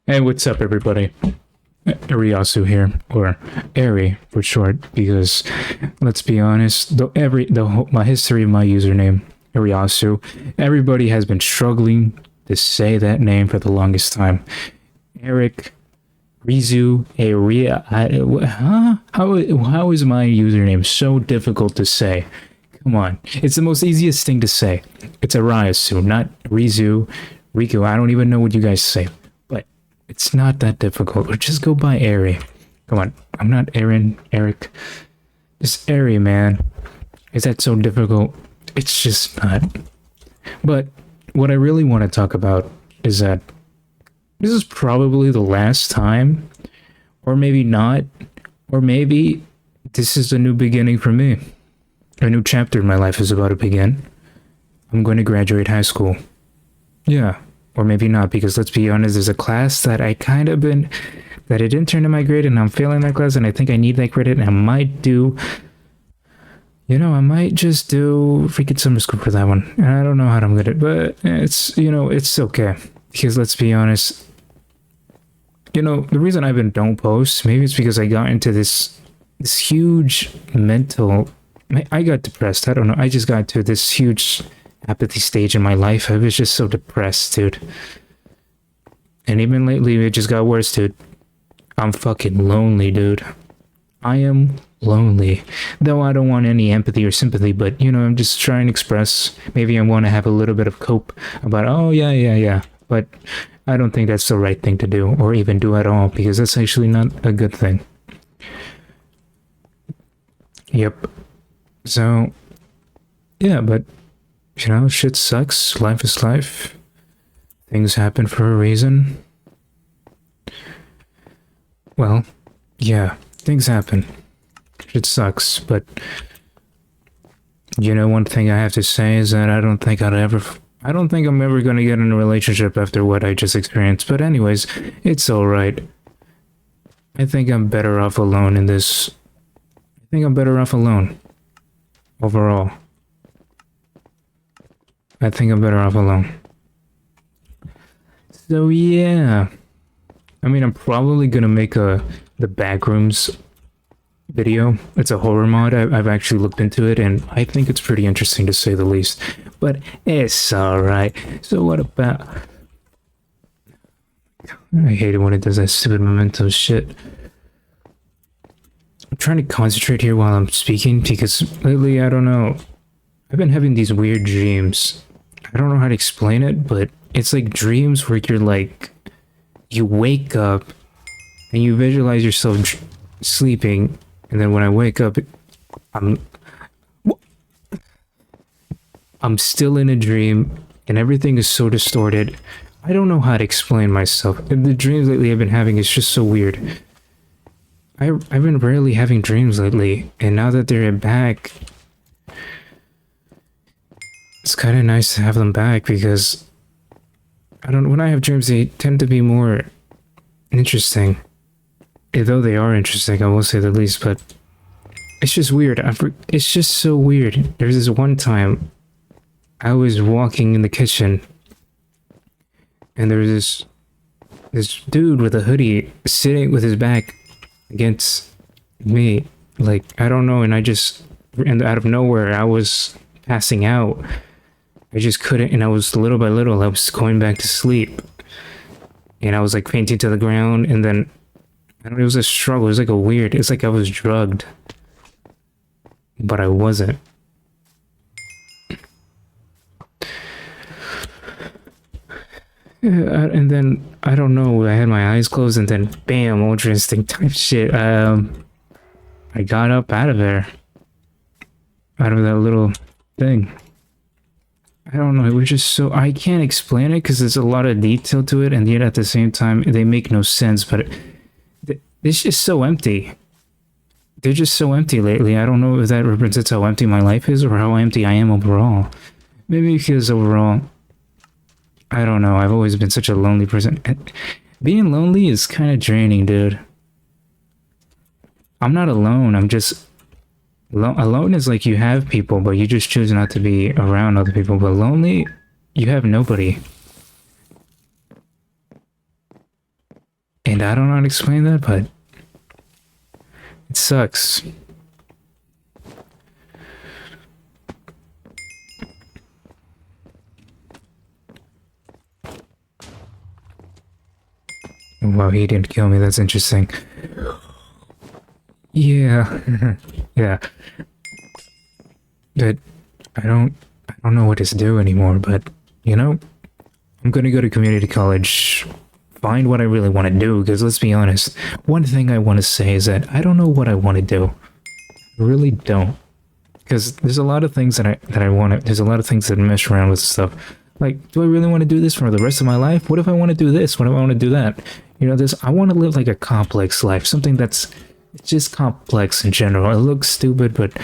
Hey, what's up, everybody? Ariasu here, or Ari for short, because let's be honest, my history of my username, Ariasu, everybody has been struggling to say that name for the longest time. Eric, Rizu, Aria, huh? How is my username so difficult to say? Come on, it's the most easiest thing to say. It's Ariasu, not Rizu, Riku. I don't even know what you guys say. But it's not that difficult. Or just go by Airy. Come on. I'm not Aaron, Eric. Just Airy, man. Is that so difficult? It's just not. But what I really want to talk about is that this is probably the last time, or maybe not, or maybe this is a new beginning for me. A new chapter in my life is about to begin. I'm going to graduate high school. Yeah, or maybe not, because let's be honest, there's a class that I kind of been that it didn't turn to my grade, and I'm failing that class, and I think I need that credit, and I might just do freaking summer school for that one. And I don't know how I'm gonna, but it's okay, because let's be honest, the reason I've been don't post, maybe it's because I got into this huge mental. I got depressed. I don't know. I just got to this huge apathy stage in my life. I was just so depressed, dude. And even lately, it just got worse, dude. I'm fucking lonely, dude. I am lonely. Though I don't want any empathy or sympathy, but, I'm just trying to express. Maybe I want to have a little bit of cope about, oh, yeah. But I don't think that's the right thing to do, or even do at all, because that's actually not a good thing. Yep. So, yeah, but shit sucks. Life is life. Things happen for a reason. Well, yeah, things happen. Shit sucks, but one thing I have to say is that I don't think I'm ever gonna get in a relationship after what I just experienced. But anyways, it's alright. I think I'm better off alone in this. I think I'm better off alone. Overall. I think I'm better off alone. So yeah. I mean, I'm probably gonna make the Backrooms video. It's a horror mod. I've actually looked into it, and I think it's pretty interesting to say the least. But it's alright. So what about... I hate it when it does that stupid memento shit. I'm trying to concentrate here while I'm speaking, because lately, I don't know. I've been having these weird dreams. I don't know how to explain it, but it's like dreams where you wake up and you visualize yourself sleeping, and then when I wake up, I'm still in a dream, and everything is so distorted. I don't know how to explain myself. The dreams lately I've been having is just so weird. I've been rarely having dreams lately, and now that they're back, it's kind of nice to have them back, because when I have dreams, they tend to be more interesting. Though they are interesting, I will say the least, but it's just weird. It's just so weird. There's this one time I was walking in the kitchen, and there was this dude with a hoodie sitting with his back against me. Like, I don't know, and out of nowhere, I was passing out. I just couldn't, and I was little by little, I was going back to sleep. And I was like fainting to the ground, and then it was a struggle. It was it's like I was drugged. But I wasn't. And then, I don't know, I had my eyes closed, and then bam, ultra instinct type shit. I got up out of there. Out of that little thing. I don't know, it was just so... I can't explain it because there's a lot of detail to it, and yet at the same time, they make no sense, but it's just so empty. They're just so empty lately. I don't know if that represents how empty my life is or how empty I am overall. Maybe because overall, I don't know, I've always been such a lonely person. Being lonely is kind of draining, dude. I'm not alone, I'm just... Alone is like you have people, but you just choose not to be around other people. But lonely, you have nobody. And I don't know how to explain that, but it sucks. Wow, he didn't kill me. That's interesting. Yeah. Yeah. But I don't know what to do anymore, but you know, I'm gonna go to community college, find what I really want to do, because let's be honest, one thing I want to say is that I don't know what I want to do. I really don't. Because there's a lot of things that I want to, there's a lot of things that mess around with stuff. Like, do I really want to do this for the rest of my life? What if I want to do this? What if I want to do that? You know, I want to live like a complex life, something that's just complex in general. It looks stupid, but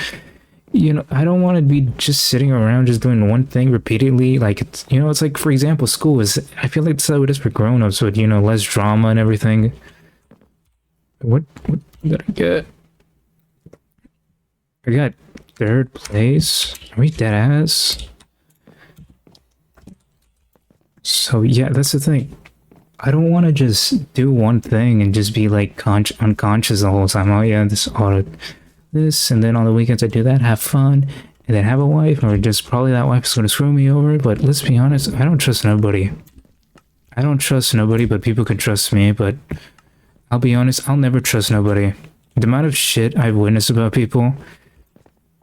you know, I don't want to be just sitting around just doing one thing repeatedly. Like, it's, you know, it's like, for example, school is, I feel like that's how it is for grown-ups with, you know, less drama and everything. What did I get? I got third place. Are we dead ass? So yeah, that's the thing. I don't want to just do one thing and just be like unconscious the whole time. Oh yeah, this, and then on the weekends I do that, have fun, and then have a wife, or just probably that wife's gonna screw me over. But let's be honest, I don't trust nobody. I don't trust nobody, but people can trust me. But I'll be honest, I'll never trust nobody. The amount of shit I've witnessed about people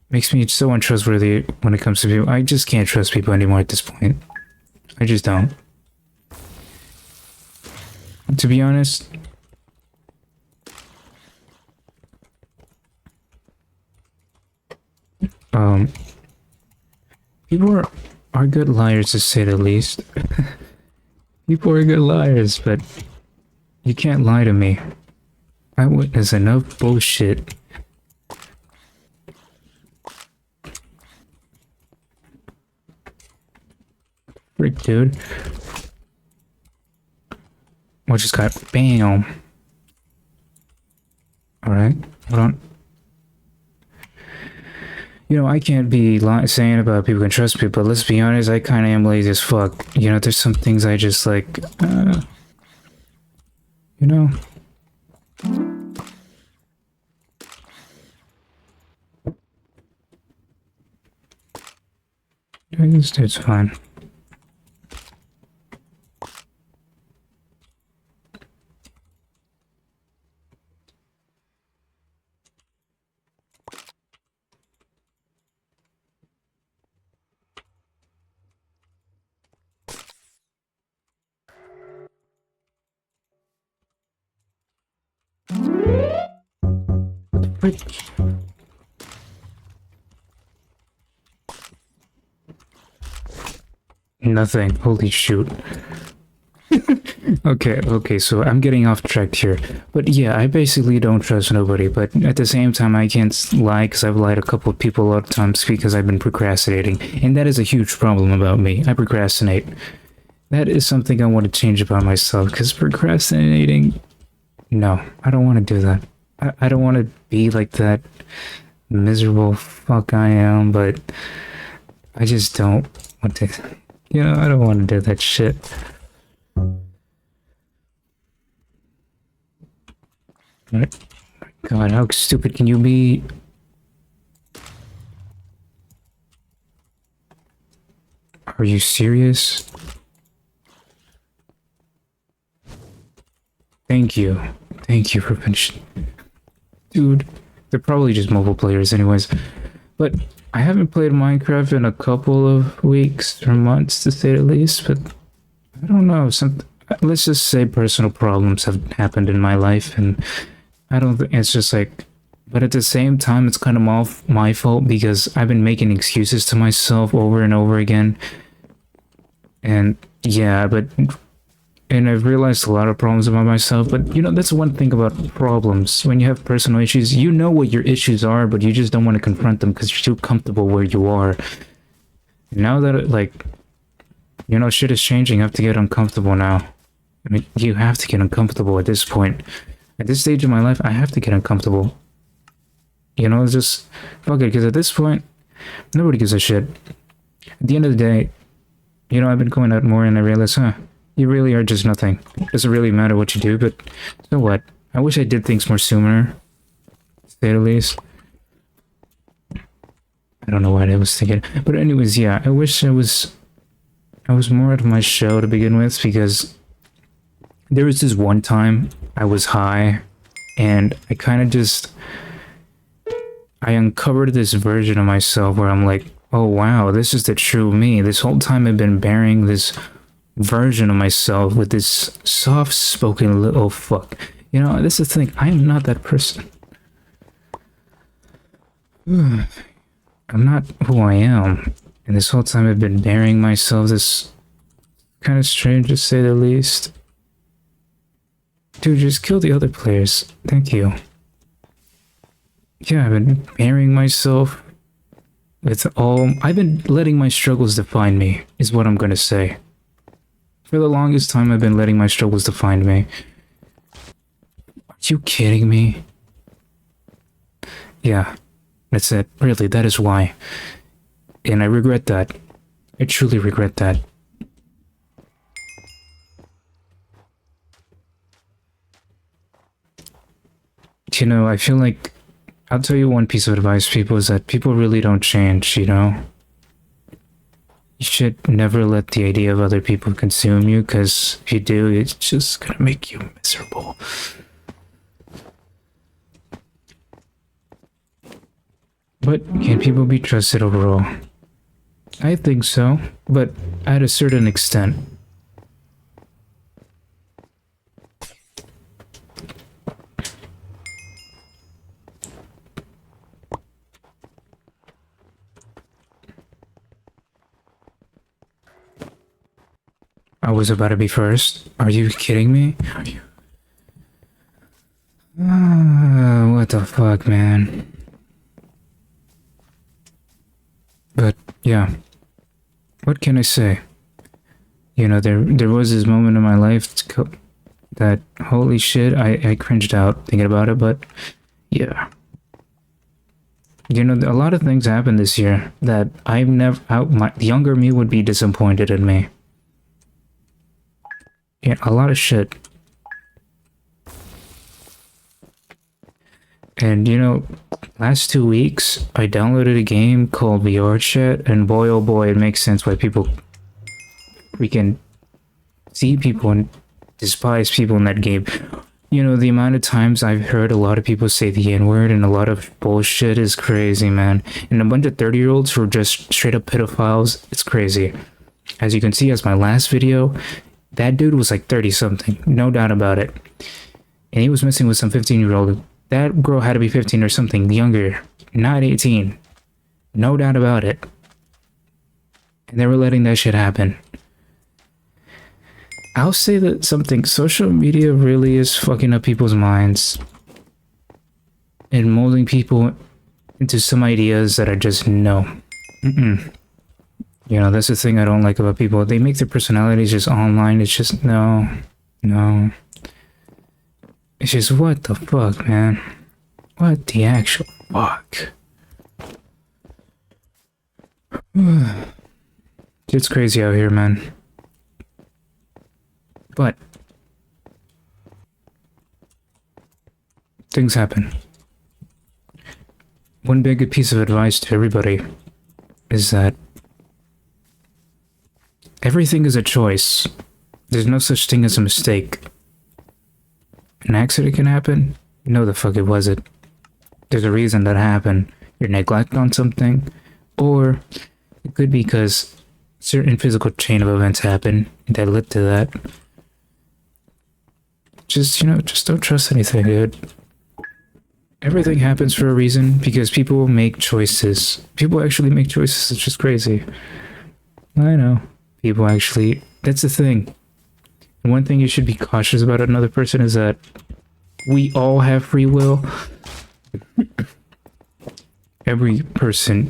makes me so untrustworthy when it comes to people. I just can't trust people anymore at this point. I just don't. To be honest, people are good liars, to say the least. People are good liars, but you can't lie to me. I witness enough bullshit. Frick, dude. What just got bam? Alright, hold on. You know, I can't be saying about people can trust people, but let's be honest, I kind of am lazy as fuck. You know, there's some things I just like, you know. I guess it's fine. Nothing. Holy shoot. Okay, so I'm getting off track here. But yeah, I basically don't trust nobody, but at the same time, I can't lie, because I've lied to a couple of people a lot of times because I've been procrastinating. And that is a huge problem about me. I procrastinate. That is something I want to change about myself, because procrastinating... No, I don't want to do that. I don't want to be like that miserable fuck I am, but I just don't want to... You know, I don't want to do that shit. What? God, how stupid can you be? Are you serious? Thank you. Thank you for finishing. Dude, they're probably just mobile players anyways. But I haven't played Minecraft in a couple of weeks or months, to say the least, but I don't know, let's just say personal problems have happened in my life, and I don't think it's just like, but at the same time, it's kind of my fault, because I've been making excuses to myself over and over again. And yeah, and I've realized a lot of problems about myself, but you know, that's one thing about problems. When you have personal issues, you know what your issues are, but you just don't want to confront them because you're too comfortable where you are. Now that, like, you know, shit is changing, I have to get uncomfortable now. I mean, you have to get uncomfortable at this point. At this stage of my life, I have to get uncomfortable. You know, it's just, fuck it, because at this point, nobody gives a shit. At the end of the day, you know, I've been going out more and I realize, You really are just nothing. Doesn't really matter what you do, but so what? I wish I did things more sooner, to say the least. I don't know what I was thinking. But anyways, yeah, I wish I was more out of my shell to begin with, because there was this one time I was high and I kind of just I uncovered this version of myself where I'm like, oh wow, this is the true me. This whole time I've been bearing this version of myself with this soft-spoken little fuck. You know, this is the thing. I am not that person. I'm not who I am. And this whole time I've been bearing myself this kind of strange, to say the least. Dude, just kill the other players. Thank you. Yeah, I've been bearing myself with all... I've been letting my struggles define me, is what I'm gonna say. For the longest time, I've been letting my struggles define me. Are you kidding me? Yeah, that's it. Really, that is why. And I regret that. I truly regret that. You know, I feel like... I'll tell you one piece of advice, people, is that people really don't change, you know? You should never let the idea of other people consume you, because if you do, it's just gonna make you miserable. But can people be trusted overall? I think so, but at a certain extent. I was about to be first. Are you kidding me? Are you? What the fuck, man? But yeah, what can I say? You know, there was this moment in my life that holy shit, I cringed out thinking about it. But yeah, you know, a lot of things happened this year that I've never. The younger me would be disappointed in me. Yeah, a lot of shit. And you know, last 2 weeks, I downloaded a game called VR Chat, and boy oh boy, it makes sense why people freaking see people and despise people in that game. You know, the amount of times I've heard a lot of people say the N-word and a lot of bullshit is crazy, man. And a bunch of 30-year-olds who are just straight up pedophiles, it's crazy. As you can see, as my last video, that dude was like 30-something, no doubt about it. And he was messing with some 15-year-old. That girl had to be 15 or something younger, not 18. No doubt about it. And they were letting that shit happen. I'll say that social media really is fucking up people's minds and molding people into some ideas that are just no. You know, that's the thing I don't like about people. They make their personalities just online. It's just no. It's just, what the fuck, man? What the actual fuck? It's crazy out here, man. But things happen. One big piece of advice to everybody is that everything is a choice. There's no such thing as a mistake. An accident can happen? No, the fuck it wasn't. There's a reason that happened. Your neglect on something, or it could be because certain physical chain of events happen that led to that. Just, you know, just don't trust anything, dude. Everything happens for a reason because people make choices. People actually make choices. It's just crazy. I know. People actually... That's the thing. And one thing you should be cautious about another person is that we all have free will. Every person...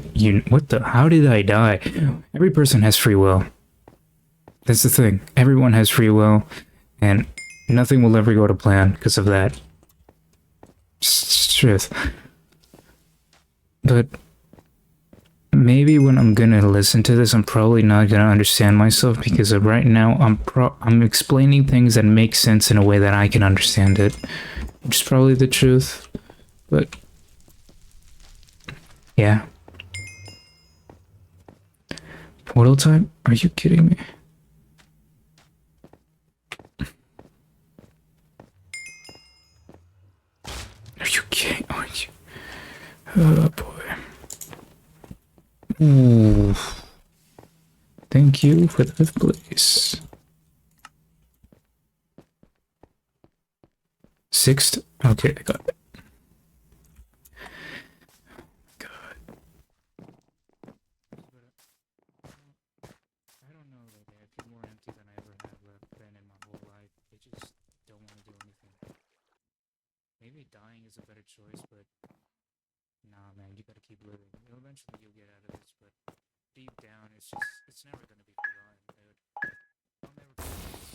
What the... How did I die? Every person has free will. That's the thing. Everyone has free will. And nothing will ever go to plan because of that. It's truth. But maybe when I'm gonna listen to this, I'm probably not gonna understand myself because right now I'm explaining things that make sense in a way that I can understand it, which is probably the truth. But yeah, portal time? Are you kidding me? Are you kidding? Oh boy. Ooh. Thank you for the 5th place. 6th? Okay, I got it. God. I don't know, like, I feel more empty than I ever have been in my whole life. I just don't want to do anything. Maybe dying is a better choice, but nah, man, you gotta keep living. Eventually you'll get out of this, but deep down, it's never gonna be forgotten, dude. I'll never forget this.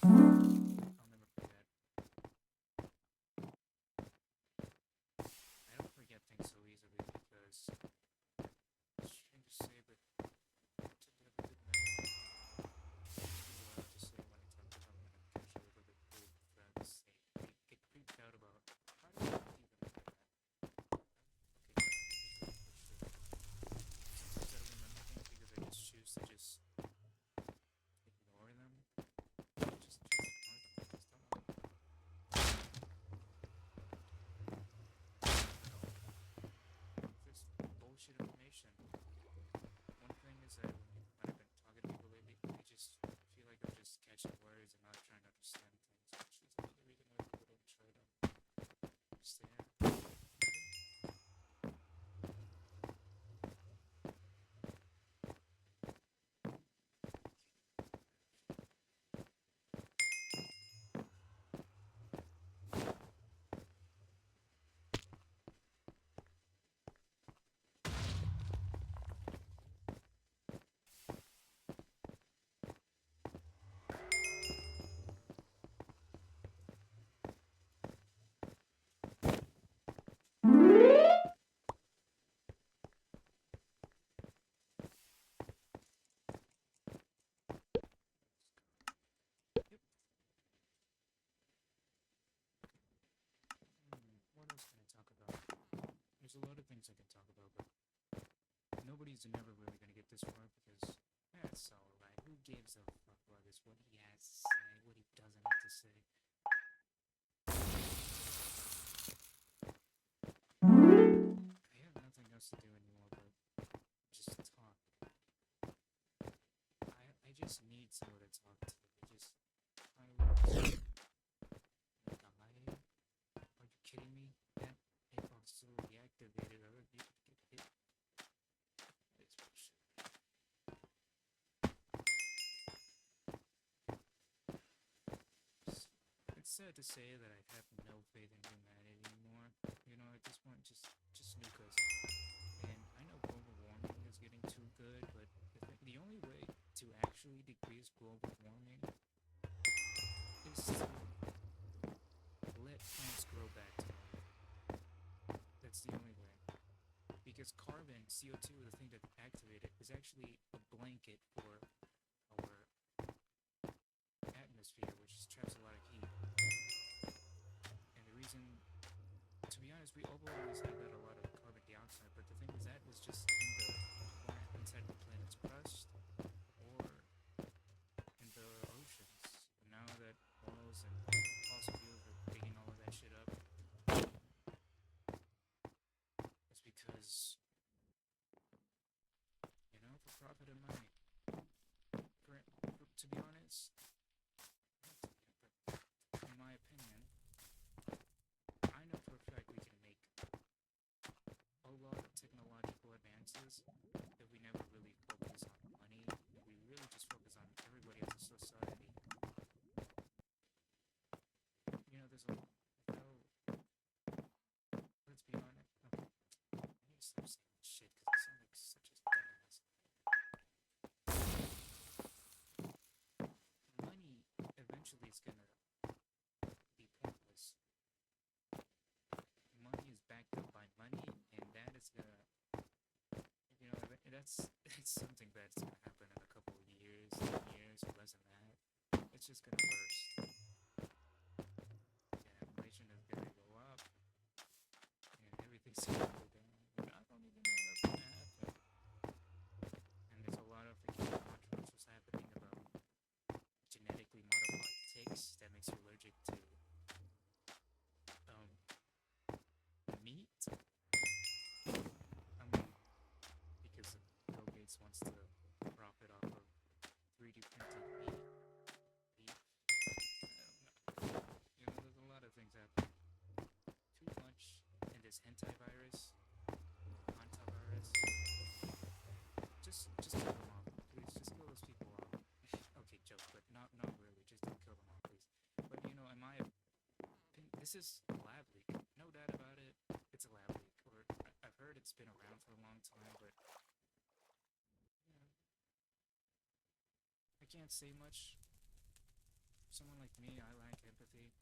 I'll never forget. I don't forget things so easily because it's strange to say, but I tend to have a good memory. People have to say when I talk to them and I'm casually with a group of friends, they get creeped out about how do you even remember that? Okay, sometimes I don't remember things because I just choose to just ignore them. Just ignore them. Just don't know. Just bullshit information. One thing is that when I've been talking to people lately, I just feel like I'm just catching words and not trying to understand things, which is another reason why people don't try to understand. What else can I talk about? There's a lot of things I can talk about, but nobody's never really gonna get this far because that's alright. Who gives a fuck about this? What he has to say, what he doesn't have to say. I have nothing else to do anymore but just talk. I just need someone to talk to. I die. Are you kidding me? That Xbox is already activated. I already get hit. It's bullshit. It's sad to say that I have no faith in humanity anymore. You know, at this point, just nuke us. And I know global warming is getting too good, but the only way to actually decrease global warming is to let plants grow back to normal. That's the only way. Because carbon, CO2, the thing that activated it, is actually a blanket for our atmosphere, which traps a lot of heat. And the reason, to be honest, we always have had a lot of carbon dioxide, but the thing is that was just inside the planet's crust or in the oceans. And now that oils and fossil fuels are digging all of that shit up, it's because, you know, for profit and money. To be honest, in my opinion, I know for a fact we can make a lot of technological advances if we never really focus on money, if we really just focus on everybody as a society. You know, there's a let's be honest. Okay. I need to stop saying this shit because I sound like such a dumbass. Money eventually is gonna be pointless. Money is backed up by money, and that is gonna, you know, This is a lab leak, no doubt about it. It's a lab leak, or I've heard it's been around for a long time, but you know, I can't say much. Someone like me, I lack empathy,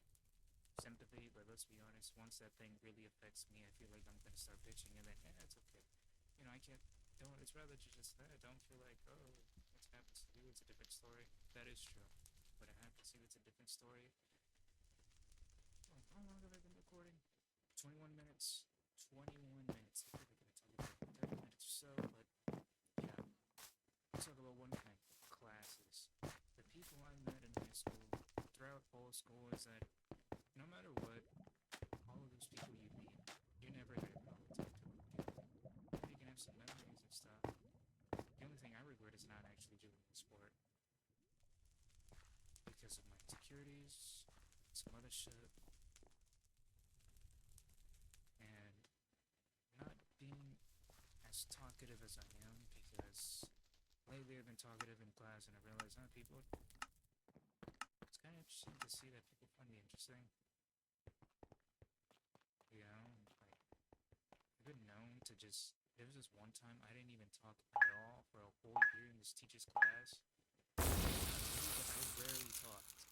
sympathy, but let's be honest, once that thing really affects me, I feel like I'm gonna start bitching, and then, yeah, it's okay. You know, I can't, don't, it's rather just that. Don't feel like, oh, what's happened to you, it's a different story. That is true. But it happens to you, it's a different story. Oh, how long have I been recording? 21 minutes. 21 minutes. I feel like I talk about 30 minutes or so, but yeah. Let's talk about one thing. Classes. The people I met in high school, throughout all school, is that no matter what, all of those people you meet, you're never gonna probably talk to them again. You can have some memories and stuff. The only thing I regret is not actually doing the sport because of my insecurities, some other shit, and not being as talkative as I am because lately I've been talkative in class and I realize people, it's kind of interesting to see that people find me interesting. You know, like, I've been known to just, there was this one time I didn't even talk at all for a whole year in this teacher's class. I rarely talked.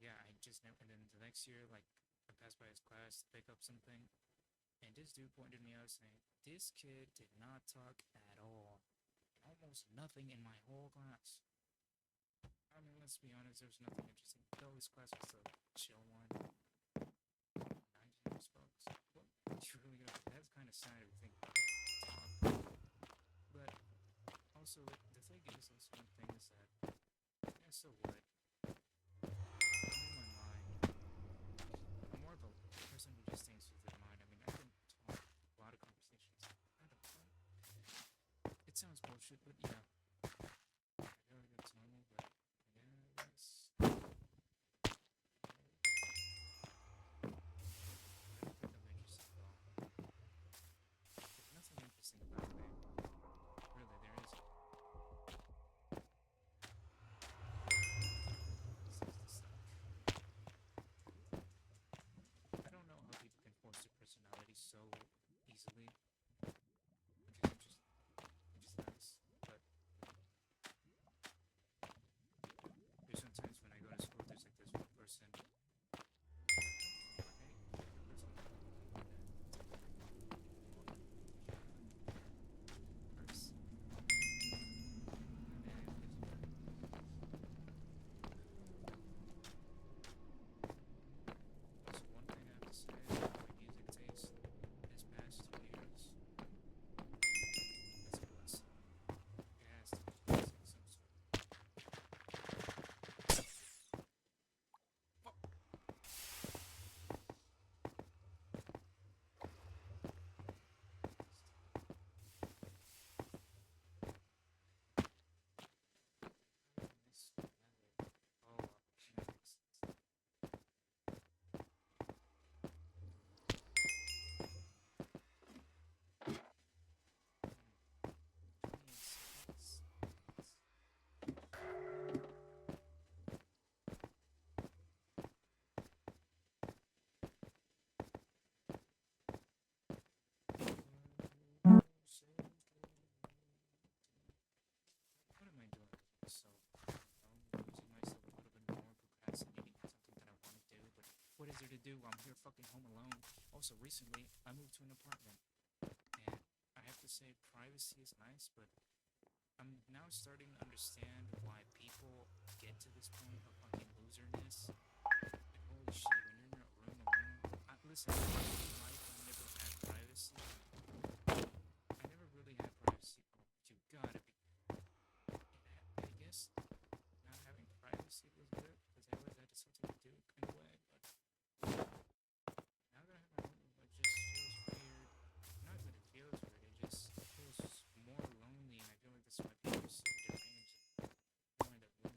Yeah, I just never, and then the next year, like, I passed by his class to pick up something, and this dude pointed me out saying, this kid did not talk at all. Almost nothing in my whole class. I mean, let's be honest, there was nothing interesting. Though his class was a chill one. 19 folks. What? You really gonna, that's kind of sad if you think about it. But also, the thing is, also one thing is that, yeah, so what? I'm in my mind. I'm more of a person who just thinks with their mind. I mean, I can talk a lot of conversations. I don't know. It sounds bullshit, but yeah. I feel like that's normal, but yeah, I guess. I don't think I'm interesting at all. There's nothing interesting about me. Really, there isn't. I don't know how people can force their personality so easily. Because I'm just nice. But there's sometimes when I go to school, there's like this one person. One thing I have to say about my music taste this past 2 years, it's a blessing. It has to be a blessing of some sort. Fuck. Oh, next. What am I doing with myself? I don't know, losing myself a little bit more, procrastinating on something that I want to do, but what is there to do? I'm here fucking home alone. Also, recently, I moved to an apartment, and I have to say, privacy is nice, but I'm now starting to understand why people get to this point of fucking loserness. And holy shit, when you're in a room alone, listen, in life, I never had privacy. I never really had privacy. Oh, you gotta be. I guess not having privacy was good because I always had something to do in a way. But now that I have my own room, it just feels weird. Not that it feels weird, it just feels more lonely, and I feel like that's why people are so deranged and more in their room.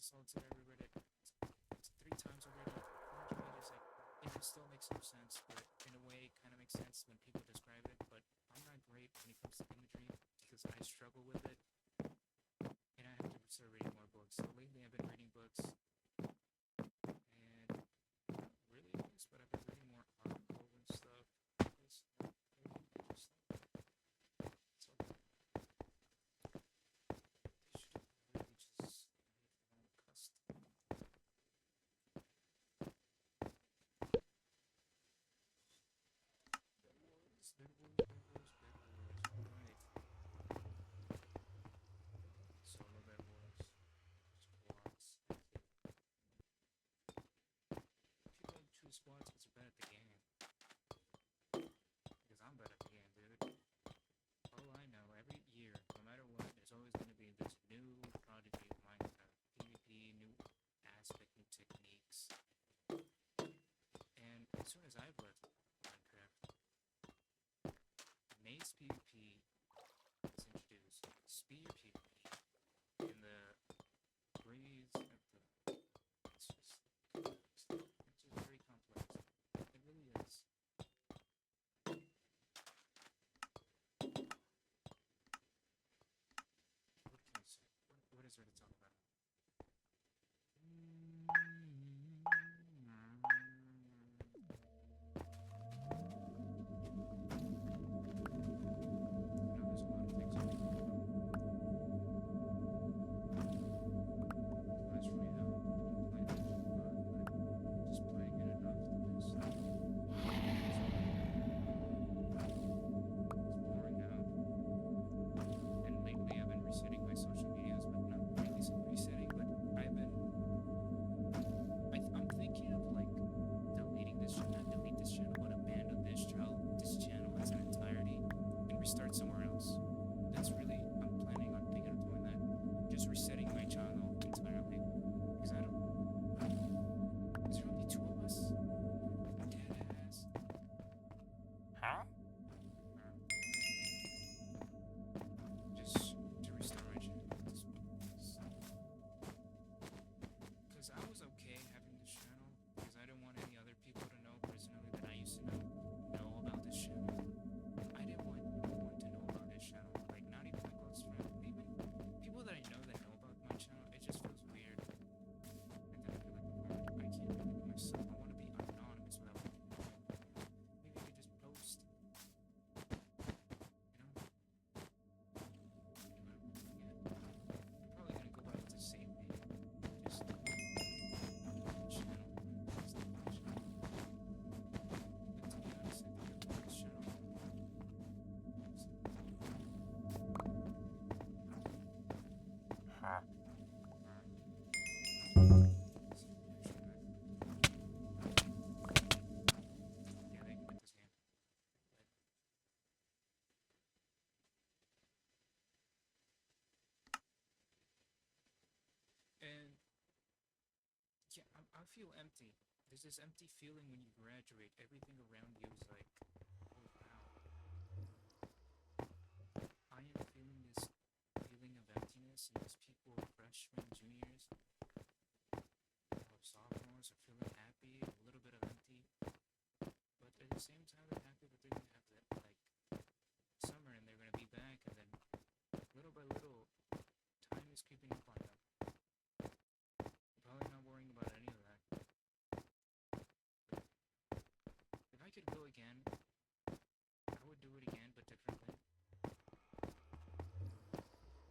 assaulted everybody. It's 3 times already. 4 changes, like, it still makes no sense, but in a way, it kind of makes sense when people describe it. But I'm not great when it comes to imagery because I struggle with it, and I have to start reading more books. So lately, I've been reading books, and not really books, but I've been reading more articles and stuff. It's really interesting. So they should really just make their own custom. Alright. Solo Bed Wars. Squads. If you don't choose squads because you're bad at the game. Because I'm bad at the game, dude. All I know, every year, no matter what, there's always going to be this new prodigy of Minecraft. PvP, new aspect, new techniques. And as soon as I've left Minecraft, Maze PvP is introduced. Spear PvP. And the breeze of the... It's just very complex. It really is. What can I say? What is there to talk about? There's a lot of things I can talk about. Clash Royale. I'm playing it a lot, but just playing it enough to just... It's boring now. And lately I've been resetting my social medias, but not really resetting, but I've been... I'm thinking of, like, deleting this... Not delete this channel, but abandon this channel as an entirety and restart somewhere else. That's really... I'm planning on thinking of doing that. Just resetting my channel entirely. Because I don't... Is there only 2 of us? Deadass. Huh? Just to restart my channel. Because I was okay having this channel because I didn't want any other people to know personally that I used to know about this channel. I didn't want no one to know about this channel. Like, not even my close friends. Even people that I know that know about my channel, it just feels weird. And then I feel like, I can't really be myself. I want to be anonymous without people knowing. Maybe I could just post. You know? I'm probably gonna go back to the same name. Just channel. Just the channel. But to be honest, I think I love this channel. Huh? Yeah, they can quit this game. And yeah, I feel empty. There's this empty feeling when you graduate. Everything around you is like, oh wow. I am feeling this feeling of emptiness, and these people, freshmen, juniors, or sophomores, are feeling happy, a little bit of empty. But at the same time, they're happy that they're gonna have that, like, summer, and they're gonna be back, and then little by little, time is creeping up on them. Probably not worrying about any of that. If I could go again, I would do it again, but differently.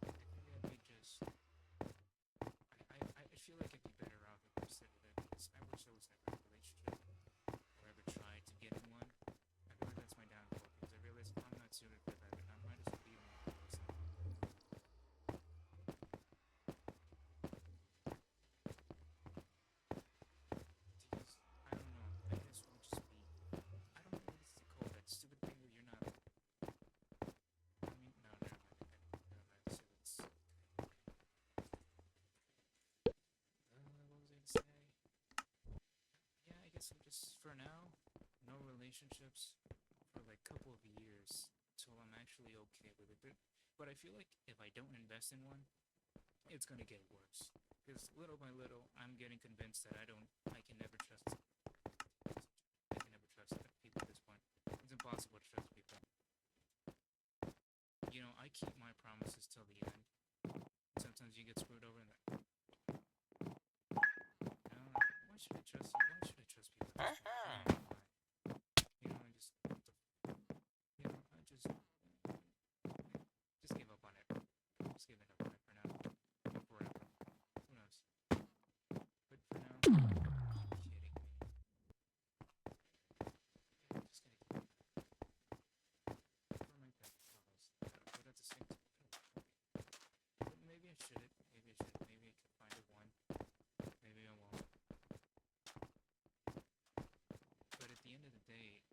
I think I would just... I feel like I'd be better off if I said that, because I wish I was never in a relationship, or ever tried to get in one. I feel like that's my downfall, because I realize I'm not suited for that, and I might as well be one person. Because, I don't know, I guess we'll just be... I don't know what it's called, that stupid thing where you're not... I mean, no, never mind. Never mind. So it's... what was I gonna say? Yeah, I guess I'm just, for now, no relationships for like a couple of years till I'm actually okay with it. But I feel like if I don't invest in one, it's gonna get worse. Because little by little, I'm getting convinced that I can never trust. I can never trust people at this point. It's impossible to trust people. You know, I keep my promises till the end. Sometimes you get screwed over, and you know, like, why should I trust you? Why should I trust people at this point? I don't know why. You know, I just, you know, I just give up on it. Just giving up on it for now. Forever. Who knows? But for now, are you kidding me? Yeah, just gonna keep for my pet pals. But at the same time, but maybe I shouldn't. Maybe I should. Maybe I could find a one. Maybe I won't. But at the end of the day,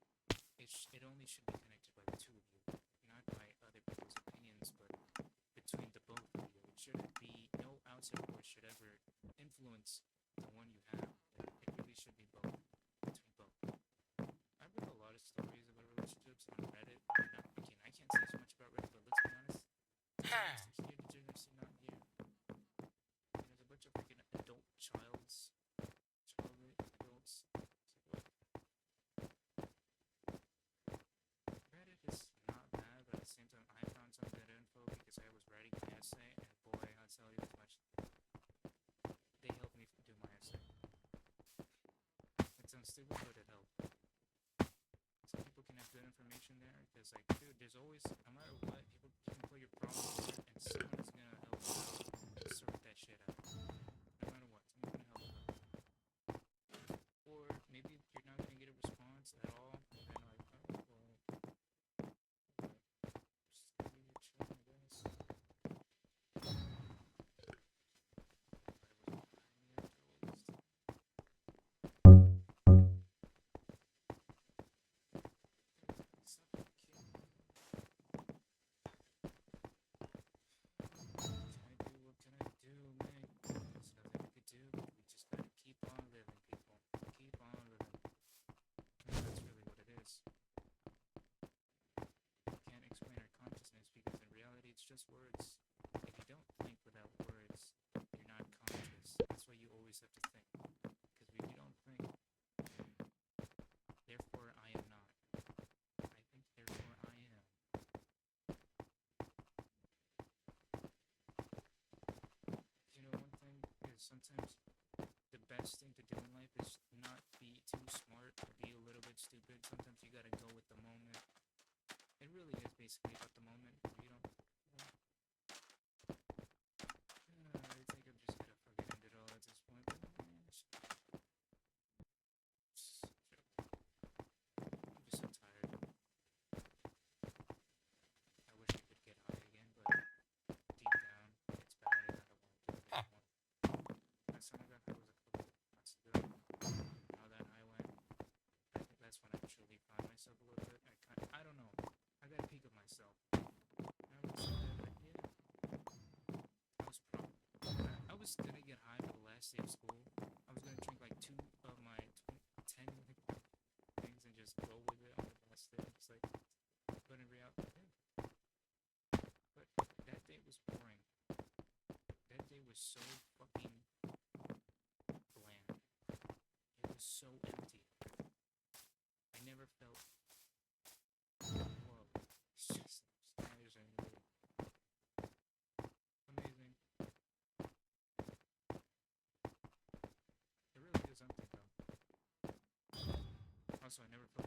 it only should be connected by the two of you, not by other people's opinions, but between the both of you. It shouldn't be no outside voice should ever influence the one you have. It really should be both, between both. I've read a lot of stories about relationships on Reddit. I can't say so much about Reddit, but let's be honest. Degeneracy not here. There's a bunch of freaking childhood adults. Reddit is not bad, but at the same time, I found some good info because I was writing my essay, and boy, I'll tell you as much. They helped me do my essay. It sounds stupid, but it helped. Some people can have good information there because, like, dude, there's always, no matter what, people can put your problem there, and someone's gonna help you out, sort that shit out. No matter what, someone's gonna help you out. Or maybe you're not gonna get a response at all, and then like, oh well. Just leave it chilling, I guess. But it was behind me after all this time. What can I do, man? There's nothing we could do. We just gotta keep on living, people. Keep on living. And that's really what it is. You can't explain our consciousness because in reality it's just words. If you don't think without words, you're not conscious. That's why you always have to think. Because if you don't think, therefore I am not. I think, therefore I am. You know, one thing is sometimes the best thing to do in life is not be too smart or be a little bit stupid. Sometimes you gotta go with the moment. It really is basically about the moment. You don't. I think I'm just gonna fucking end it all at this point. But I'm just so tired. I wish I could get high again, but deep down, it's bad and I don't want to do it anymore. Last time I got high was a couple months ago. How that high went, I think that's when I truly found myself a little bit. I don't know. I got a peek of myself. I would say that, like, yeah, I was gonna get high for the last day of school. I was gonna drink like 2 of my 10 things and just go with it on the last day. It's like, but in reality, but that day was boring. That day was so fucking bland. It was so empty. I never felt. Whoa. It's just amazing. Amazing. It really is empty, though. Also, I never felt